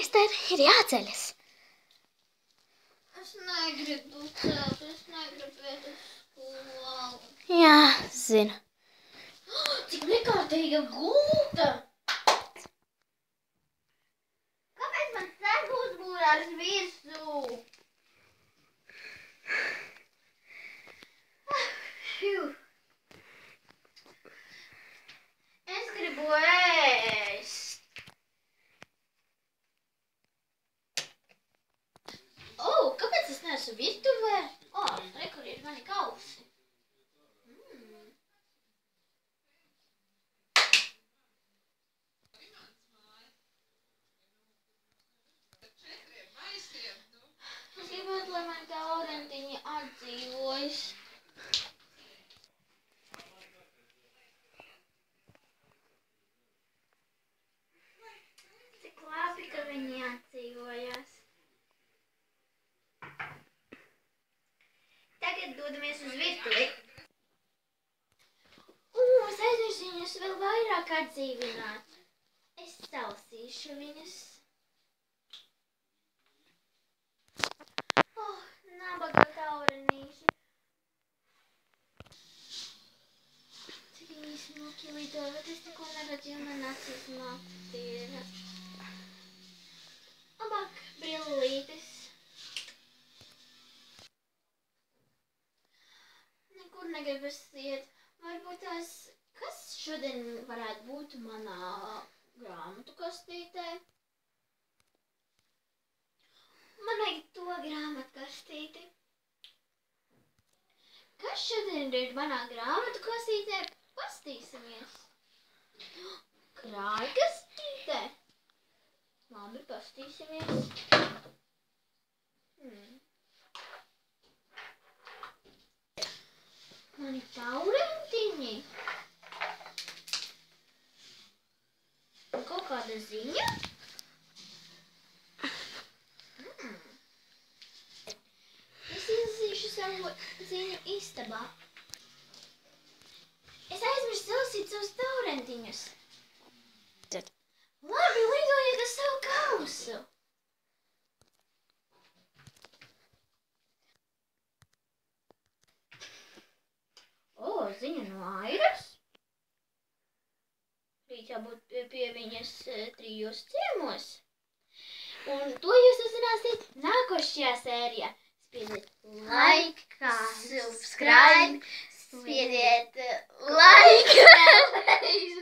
Ester, ir jāceļas. Es negribu celt, es negribu iet uz skolu. Jā, zinu. Cik nekārtīga gulta! Kāpēc man sēg uzbūrārs virsū? Es gribu ēst. Kāpēc es neesmu virtuvē? Re, kur ir mani kausi. Es gribētu, lai mani taurentiņi atdzīvojas. Cik labi, ka viņi atdzīvojas. Tagad dodamies uz virtuvi. Es aizmirsu viņus vēl vairāk atdzīvināt. Es salsīšu viņus. Nabaga taurenīši. Cik viņi smuki lido, bet es neko neredzu, jo man acis nakti ir. Labāk brillītes. Nekur negribas iet. Varbūt tās, kas šodien varētu būt manā grāmatu kastītē? Man vajag to grāmatkastīti. Kas šodien ir manā grāmatu kastītē? Pastīsimies. Krājkastītē? Labi, pastīsimies. Mani taurentiņi. Un kaut kāda ziņa? Es izlasīšu savu ziņu istabā. Es aizmirsu salasīt savus taurentiņus. Tad. Labi, lidojiet uz savu kausu. Ziņa no Airas. Rīt jābūt pie viņas 3 ciemos. Un to jūs uzzināsiet nākošajā sērijā. Spiediet like, subscribe, spiediet like vēlreiz.